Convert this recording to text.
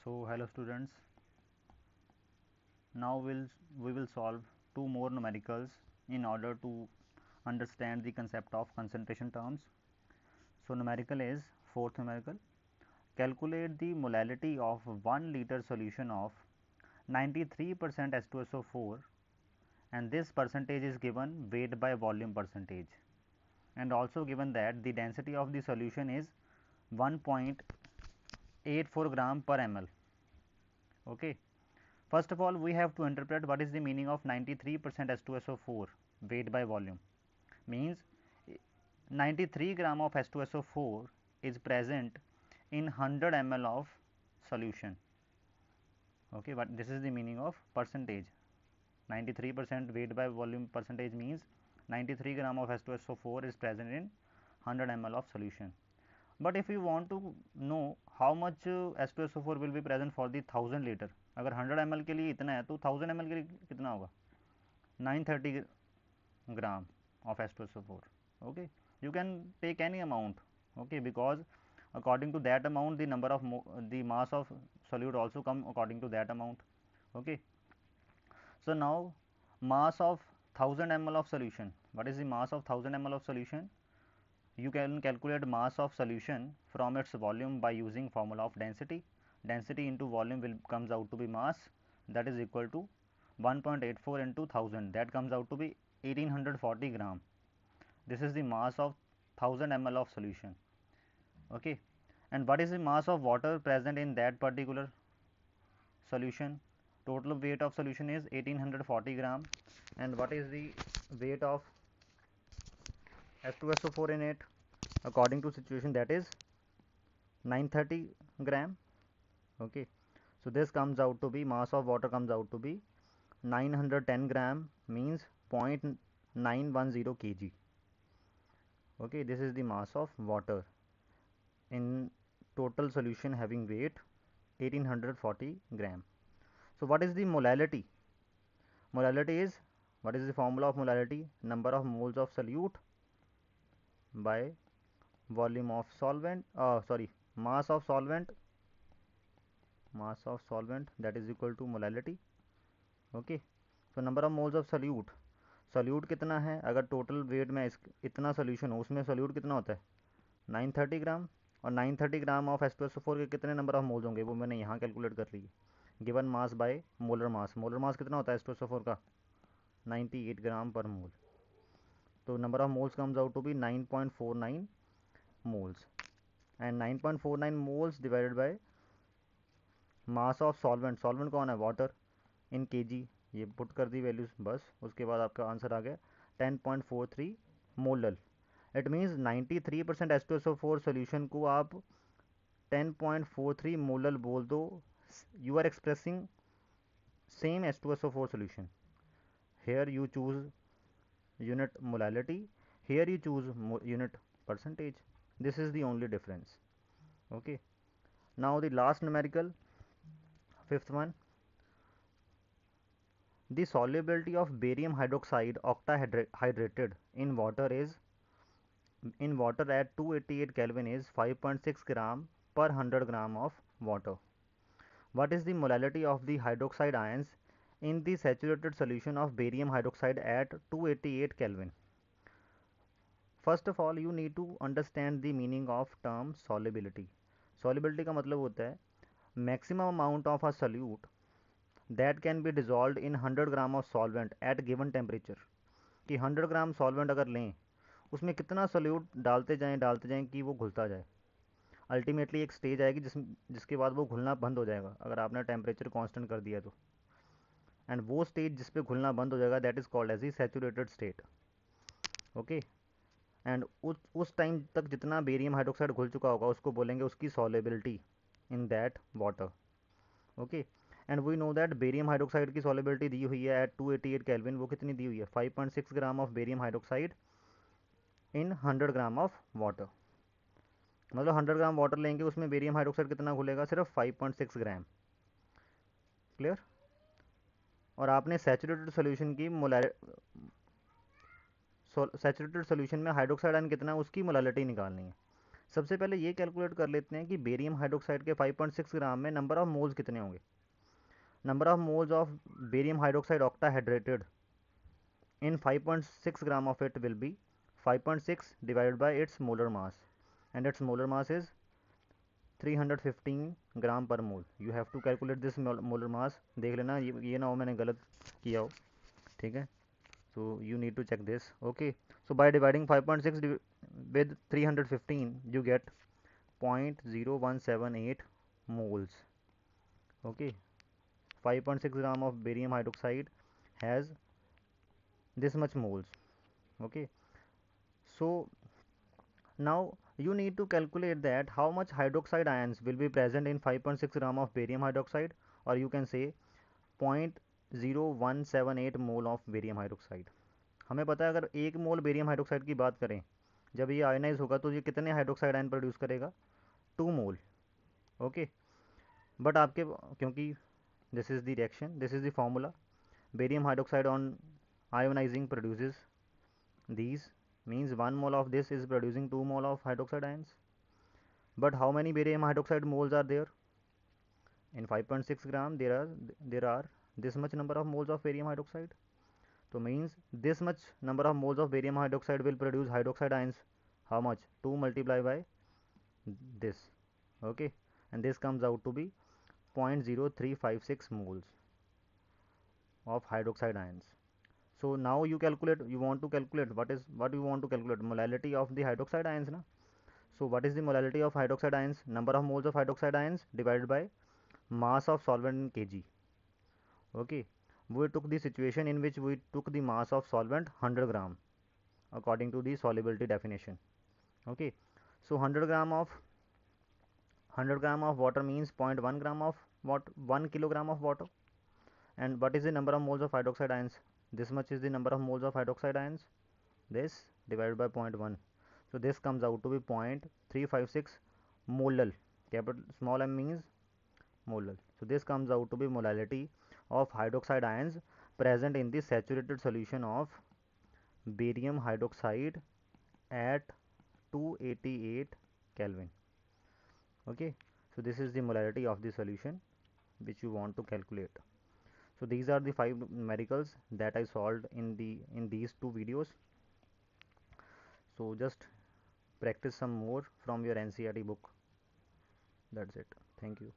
So hello students, now we will solve two more numericals in order to understand the concept of concentration terms. So numerical is fourth numerical. Calculate the molality of 1 liter solution of 93% H2SO4, and this percentage is given weight by volume percentage, and also given that the density of the solution is 1.84 gram per ml. Okay. First of all, we have to interpret what is the meaning of 93% H2SO4 weight by volume. Means 93 gram of H2SO4 is present in 100 ml of solution. Okay, but this is the meaning of percentage. 93% weight by volume percentage means 93 gram of H2SO4 is present in 100 ml of solution. But if you want to know how much H2SO4 will be present for the 1000 liter, अगर 100 ml के लिए इतना है तो 1000 ml के लिए कितना होगा? 930 gram of H2SO4. Okay, you can take any amount. Okay, because according to that amount the number of the mass of solute also come according to that amount. Okay, so now mass of 1000 ml of solution. What is the mass of 1000 ml of solution? You can calculate mass of solution from its volume by using formula of density. Density into volume will comes out to be mass, that is equal to 1.84 into 1000, that comes out to be 1840 gram. This is the mass of 1000 ml of solution. Okay, and what is the mass of water present in that particular solution? Total weight of solution is 1840 gram, and what is the weight of H2SO4 in it according to situation, that is 930 gram. Okay, so this comes out to be mass of water comes out to be 910 gram, means 0.910 kg. Okay, this is the mass of water in total solution having weight 1840 gram. So what is the molality? Molality is, what is the formula of molality? Number of moles of solute by volume of solvent, mass of solvent, that is equal to molality. Okay, so number of moles of solute, solute कितना है? अगर total weight में इतना solution हो उसमें solute कितना होता है? 930 ग्राम, और 930 ग्राम ऑफ H2SO4 के कितने नंबर ऑफ मोल्स होंगे वो मैंने यहाँ कैलकुलेट कर ली. Given mass by molar mass. Molar mass कितना होता है H2SO4 का? 98 ग्राम पर मोल. तो number of moles comes out to be 9.49 moles, and 9.49 moles divided by mass of solvent. Solvent कौन है? Water in kg. ये पुट कर दी वैल्यूज बस, उसके बाद आपका आंसर आ गया 10.43 molal. It means 93% H2SO4 solution को आप 10.43 मोलल बोल दो. You are expressing same H2SO4 solution. Here you choose unit molality, here you choose unit percentage. This is the only difference. Okay, now the last numerical, fifth one. The solubility of barium hydroxide octahydrated in water is, in water at 288 Kelvin is 5.6 gram per 100 gram of water. What is the molality of the hydroxide ions in the saturated solution of barium hydroxide at 288 Kelvin? First of all, you need to understand the meaning of term solubility. Solubility का मतलब होता है maximum amount of a solute that can be dissolved in 100 gram of solvent at given temperature. कि 100 ग्राम solvent अगर लें उसमें कितना solute डालते जाएं कि वो घुलता जाए. अल्टीमेटली एक स्टेज आएगी जिसके बाद वो घुलना बंद हो जाएगा अगर आपने टेम्परेचर कांस्टेंट कर दिया तो, एंड वो स्टेज जिस पे घुलना बंद हो जाएगा that is called as the saturated state. Okay, and उस टाइम तक जितना बेरियम हाइड्रोक्साइड घुल चुका होगा उसको बोलेंगे उसकी solubility in that water. Okay, and we know that barium hydroxide की सॉलेबिलिटी दी हुई है एट 288 केल्विन. वो कितनी दी हुई है? 5.6 gram of barium hydroxide in 100 gram of water. मतलब 100 ग्राम वाटर लेंगे उसमें बेरियम हाइड्रोक्साइड कितना घुलेगा? सिर्फ 5.6 ग्राम. क्लियर? और आपने सैचुरेटेड सोल्यूशन की सैचुरेटेड सोल्यूशन में हाइड्रोक्साइड आयन कितना उसकी मोलालिटी निकालनी है. सबसे पहले ये कैलकुलेट कर लेते हैं कि बेरियम हाइड्रोक्साइड के 5.6 ग्राम में नंबर ऑफ मोल्स कितने होंगे। Number of moles of barium hydroxide octahydrated in 5.6 gram of it will be 5.6 divided by its molar mass, and its molar mass is 315 gram per mole. You have to calculate this molar mass. देख लेना ये ना हो मैंने गलत किया हो, ठीक है। So you need to check this. Okay, so by dividing 5.6 with 315 you get 0.0178 moles. Okay, 5.6 gram of barium hydroxide has this much moles. Okay, so now you need to calculate that how much hydroxide ions will be present in 5.6 gram of barium hydroxide, or you can say 0.0178 mole of barium hydroxide. हमें पता है अगर 1 मोल barium hydroxide की बात करें, जब ये ionise होगा तो ये कितने हाइड्रोक्साइड आयन प्रोड्यूस करेगा, 2 मोल। ओके, बट आपके क्योंकि this is the reaction, this is the formula, barium hydroxide on ionizing produces these, means 1 mole of this is producing 2 mole of hydroxide ions. But how many barium hydroxide moles are there? In 5.6 gram there are this much number of moles of barium hydroxide. So means this much number of moles of barium hydroxide will produce hydroxide ions. How much? 2 multiplied by this. Okay, and this comes out to be 0.0356 moles of hydroxide ions. So now you want to calculate what you want to calculate, molality of the hydroxide ions na. So what is the molality of hydroxide ions? Number of moles of hydroxide ions divided by mass of solvent in kg. Okay, we took the situation in which we took the mass of solvent 100 gram according to the solubility definition. Okay, so 100 gram of water means 0.1 gram of what 1 kilogram of water. And what is the number of moles of hydroxide ions? This much is the number of moles of hydroxide ions, this divided by 0.1. So this comes out to be 0.356 molal. Capital small m means molal. So this comes out to be molality of hydroxide ions present in the saturated solution of barium hydroxide at 288 Kelvin. Okay, so this is the molality of the solution which you want to calculate. So these are the 5 numericals that I solved in these 2 videos. So just practice some more from your NCERT book. That's it. Thank you.